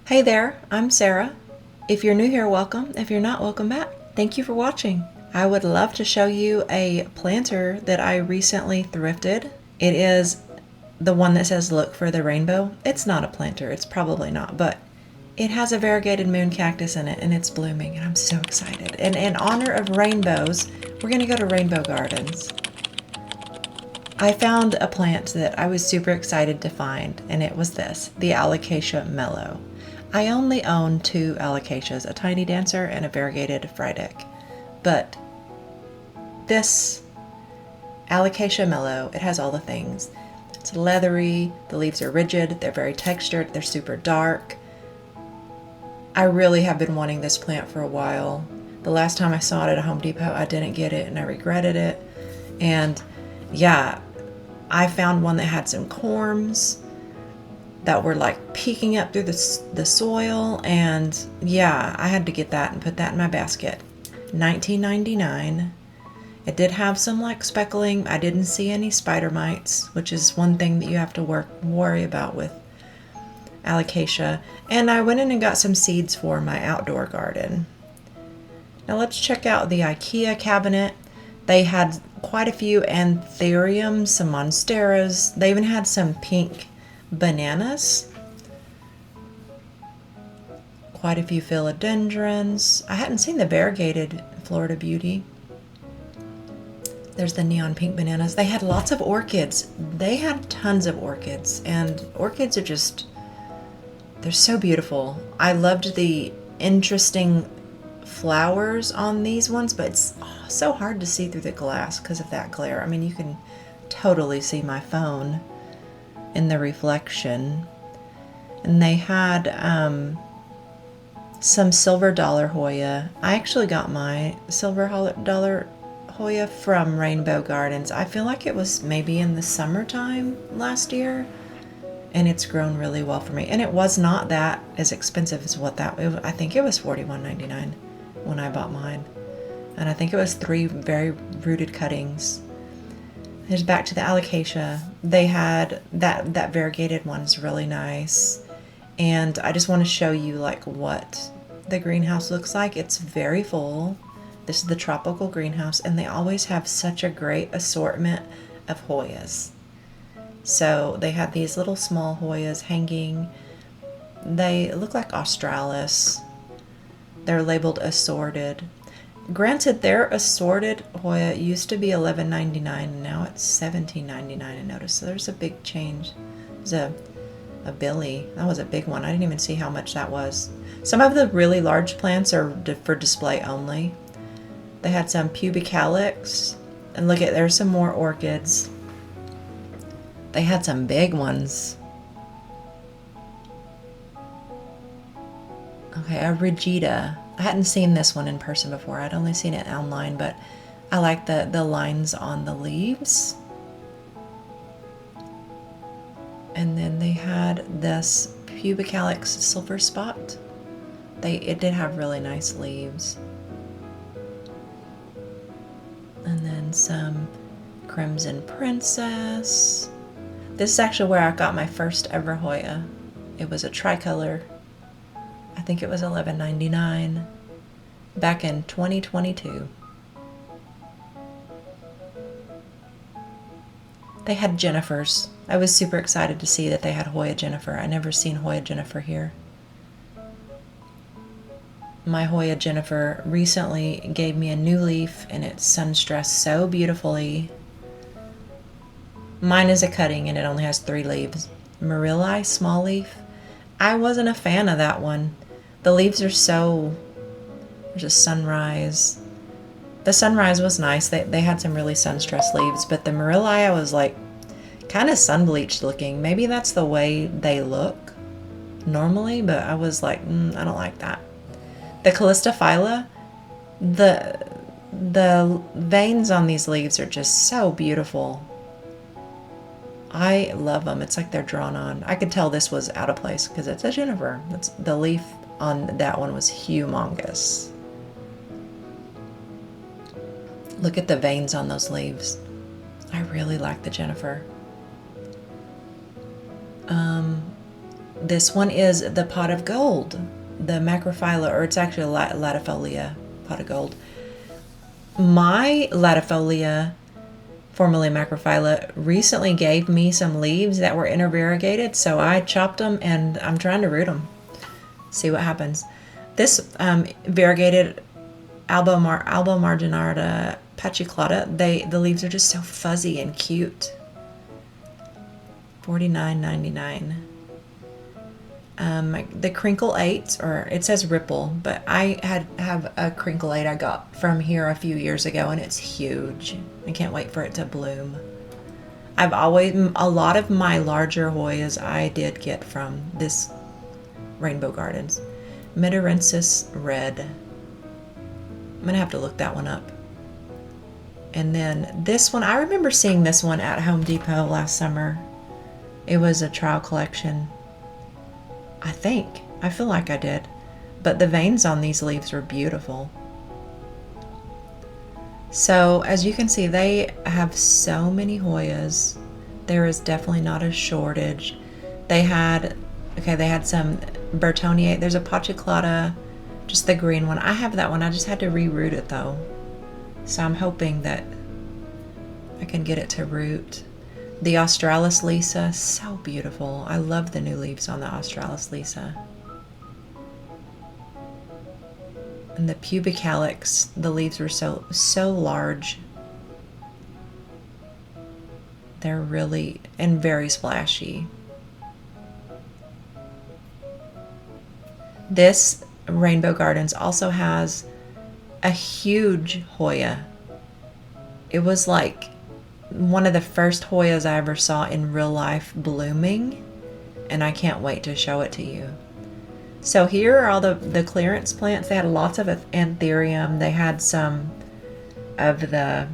Hey there, I'm Sarah. If you're new here, welcome. If you're not, welcome back. Thank you for watching. I would love to show you a planter that I recently thrifted. It is the one that says look for the rainbow. It's not a planter, it's probably not, but it has a variegated moon cactus in it and it's blooming and I'm so excited. And in honor of rainbows, we're gonna go to Rainbow Gardens. I found a plant that I was super excited to find, and it was this, the Alicasia Mellow. I only own two Alacasias, a tiny dancer and a variegated Friedeck. But this Alicasia Mellow, it has all the things. It's leathery, the leaves are rigid, they're very textured, they're super dark. I really have been wanting this plant for a while. The last time I saw it at a Home Depot, I didn't get it and I regretted it. And yeah, I found one that had some corms that were like peeking up through the soil, and yeah, I had to get that and put that in my basket. $19.99. It did have some like speckling. I didn't see any spider mites, which is one thing that you have to worry about with Alicasia. And I went in and got some seeds for my outdoor garden. Now let's check out the IKEA cabinet. They had quite a few anthuriums, some Monsteras. They even had some pink bananas. Quite a few philodendrons. I hadn't seen the variegated Florida Beauty. There's the neon pink bananas. They had lots of orchids. They had tons of orchids, and orchids are just, they're so beautiful. I loved the interesting flowers on these ones, but it's so hard to see through the glass because of that glare. I mean, you can totally see my phone in the reflection. And they had some silver dollar Hoya. I actually got my silver dollar Hoya from Rainbow Gardens. I feel like it was maybe in the summertime last year, and it's grown really well for me. And it was not that as expensive as what I think it was $41.99 when I bought mine. And I think it was 3 very rooted cuttings. Here's back to the Alicasia. They had that variegated one's really nice. And I just want to show you like what the greenhouse looks like. It's very full. This is the tropical greenhouse, and they always have such a great assortment of Hoyas. So they had these little small Hoyas hanging. They look like Australis. They're labeled assorted. Granted, their assorted Hoya used to be $11.99 and now it's $17.99 I noticed. So there's a big change. There's a Billy. That was a big one. I didn't even see how much that was. Some of the really large plants are for display only. They had some pubic calyx. And look at, there's some more orchids. They had some big ones. Okay, a Regita. I hadn't seen this one in person before. I'd only seen it online, but I like the lines on the leaves. And then they had this pubic calyx silver spot. It did have really nice leaves. And then some crimson princess. This is actually where I got my first ever Hoya. It was a tricolor. I think it was $11.99 back in 2022. They had Jennifers. I was super excited to see that they had Hoya Jennifer. I never seen Hoya Jennifer here. My Hoya Jennifer recently gave me a new leaf and it's sunstressed so beautifully. Mine is a cutting and it only has 3 leaves. Murilli, small leaf. I wasn't a fan of that one. The leaves are so, there's a sunrise. The sunrise was nice. They had some really sun-stressed leaves, but the Murilli, I was like kind of sun-bleached looking. Maybe that's the way they look normally, but I was like, I don't like that. The Callistophylla, the veins on these leaves are just so beautiful. I love them. It's like they're drawn on. I could tell this was out of place because it's a Jennifer. The leaf on that one was humongous. Look at the veins on those leaves. I really like the Jennifer. This one is the pot of gold, the macrophylla, or it's actually a latifolia pot of gold. My latifolia, formerly macrophylla, recently gave me some leaves that were intervariegated, so I chopped them and I'm trying to root them. See what happens. This variegated Albo marginata pachiclata, the leaves are just so fuzzy and cute. $49.99. The crinkle 8, or it says ripple, but I have a crinkle 8 I got from here a few years ago, and it's huge. I can't wait for it to bloom. A lot of my larger Hoyas I did get from this Rainbow Gardens. Metarensis red. I'm gonna have to look that one up. And then this one, I remember seeing this one at Home Depot last summer. It was a trial collection. I feel like I did. But the veins on these leaves were beautiful. So as you can see, they have so many Hoyas. There is definitely not a shortage. They had some Bertonier. There's a Pachiclata, just the green one. I have that one. I just had to reroot it though. So I'm hoping that I can get it to root. The Australis Lisa, so beautiful. I love the new leaves on the Australis Lisa. And the pubic calyx, the leaves were so large. They're really, and very splashy. This Rainbow Gardens also has a huge Hoya. It was like one of the first Hoyas I ever saw in real life blooming, and I can't wait to show it to you. So here are all the clearance plants. They had lots of anthurium. They had some of the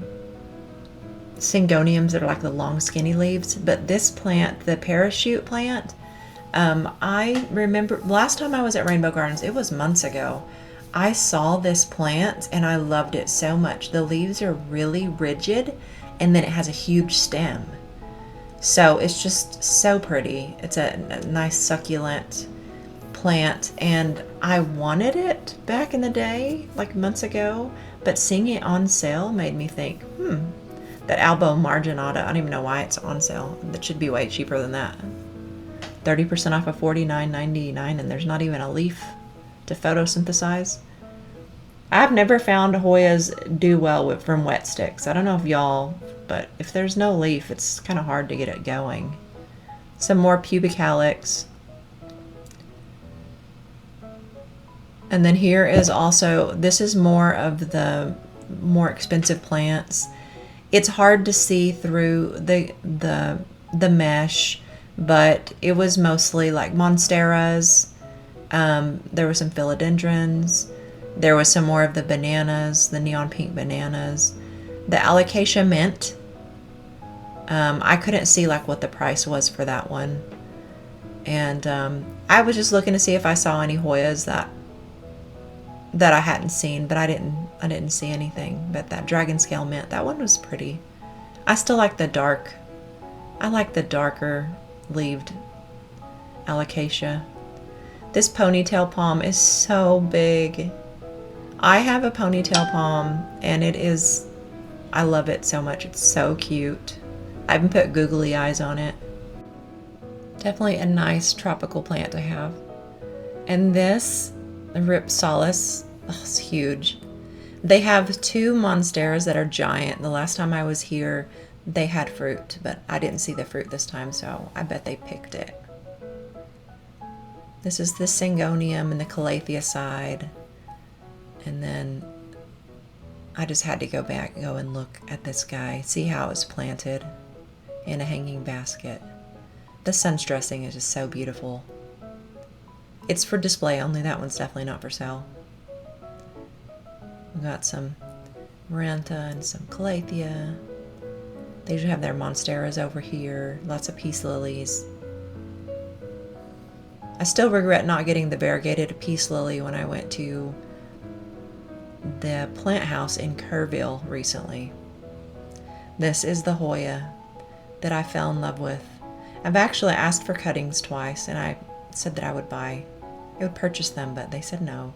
syngoniums that are like the long skinny leaves, but this plant, the parachute plant, I remember last time I was at Rainbow Gardens, it was months ago, I saw this plant and I loved it so much. The leaves are really rigid, and then it has a huge stem. So it's just so pretty. It's a nice succulent plant, and I wanted it back in the day, like months ago, but seeing it on sale made me think, that Albo marginata, I don't even know why it's on sale. That should be way cheaper than that. 30% off of $49.99, and there's not even a leaf to photosynthesize. I've never found Hoyas do well from wet sticks. I don't know if y'all, but if there's no leaf, it's kind of hard to get it going. Some more pubic calyx. And then here is also, this is more of the more expensive plants. It's hard to see through the mesh, but it was mostly like Monsteras. There were some philodendrons. There was some more of the bananas, the neon pink bananas. The Alicasia mint. I couldn't see like what the price was for that one. And I was just looking to see if I saw any Hoyas that I hadn't seen, but I didn't see anything. But that dragon scale mint, that one was pretty. I still like the dark. I like the darker leaved Alicasia. This ponytail palm is so big. I have a ponytail palm, and I love it so much. It's so cute. I even put googly eyes on it. Definitely a nice tropical plant to have. And this Ripsalis, it's huge. They have two Monsteras that are giant. The last time I was here, they had fruit, but I didn't see the fruit this time, so I bet they picked it. This is the Syngonium and the Calathea side. And then I just had to go and look at this guy, see how it's planted in a hanging basket. The sun's dressing is just so beautiful. It's for display only. That one's definitely not for sale. We've got some Maranta and some Calathea. They usually have their Monsteras over here. Lots of peace lilies. I still regret not getting the variegated peace lily when I went to the plant house in Kerrville recently. This is the Hoya that I fell in love with. I've actually asked for cuttings twice, and said that I would purchase them, but they said no.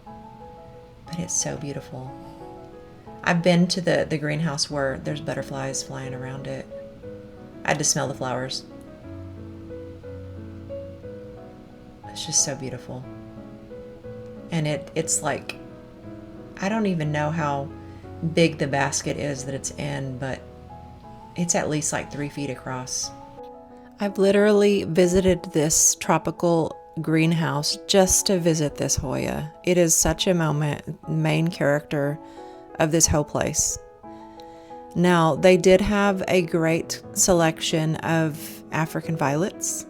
But it's so beautiful. I've been to the greenhouse where there's butterflies flying around it. I had to smell the flowers. It's just so beautiful. And it's like, I don't even know how big the basket is that it's in, but it's at least like 3 feet across. I've literally visited this tropical greenhouse just to visit this Hoya. It is such a main character of this whole place. Now, they did have a great selection of African violets.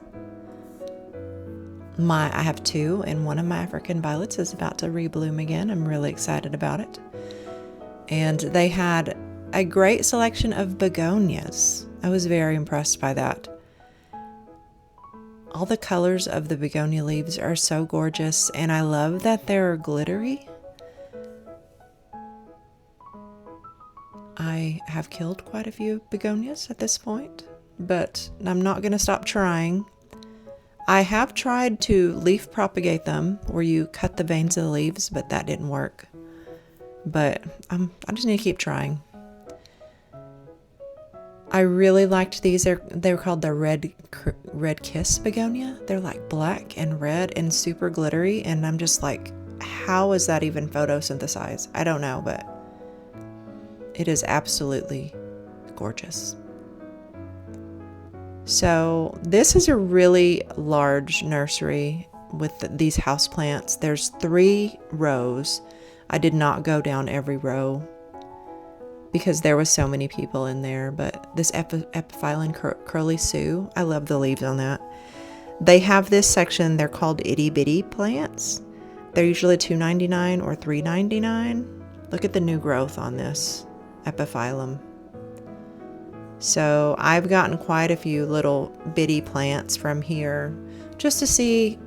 I have 2, and one of my African violets is about to rebloom again. I'm really excited about it. And they had a great selection of begonias. I was very impressed by that. All the colors of the begonia leaves are so gorgeous, and I love that they're glittery. I have killed quite a few begonias at this point, but I'm not going to stop trying. I have tried to leaf propagate them, where you cut the veins of the leaves, but that didn't work. But I just need to keep trying. I really liked these. They were called the red kiss begonia. They're like black and red and super glittery, and I'm just like, how is that even photosynthesized? I don't know, but it is absolutely gorgeous. So this is a really large nursery with these houseplants. There's 3 rows. I did not go down every row because there was so many people in there, but this epiphyllum curly Sue, I love the leaves on that. They have this section, they're called itty bitty plants. They're usually $2.99 or $3.99. Look at the new growth on this epiphyllum. So I've gotten quite a few little bitty plants from here just to see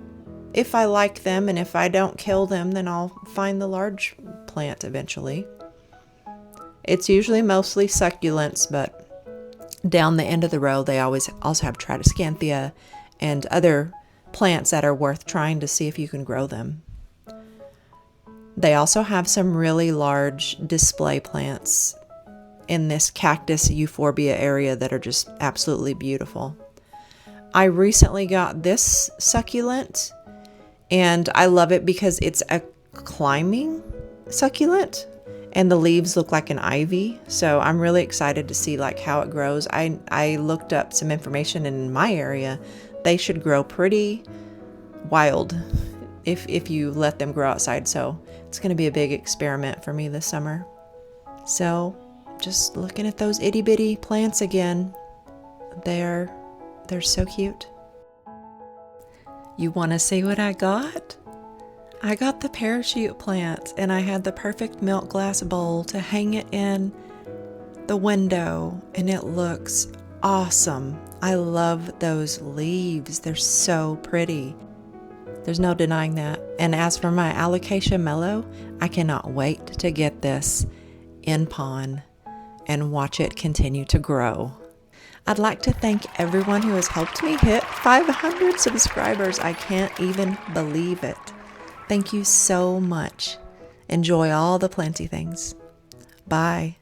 if I like them, and if I don't kill them, then I'll find the large plant eventually. It's usually mostly succulents, but down the end of the row they always also have Tradescanthia and other plants that are worth trying to see if you can grow them. They also have some really large display plants in this cactus euphorbia area that are just absolutely beautiful. I recently got this succulent, and I love it because it's a climbing succulent and the leaves look like an ivy. So I'm really excited to see like how it grows. I looked up some information, in my area they should grow pretty wild if you let them grow outside. So it's going to be a big experiment for me this summer. So just looking at those itty bitty plants again. They're so cute. You want to see what I got? I got the parachute plant, and I had the perfect milk glass bowl to hang it in the window, and it looks awesome. I love those leaves. They're so pretty. There's no denying that. And as for my Alicasia Mellow, I cannot wait to get this in pon and watch it continue to grow. I'd like to thank everyone who has helped me hit 500 subscribers. I can't even believe it. Thank you so much. Enjoy all the planty things. Bye.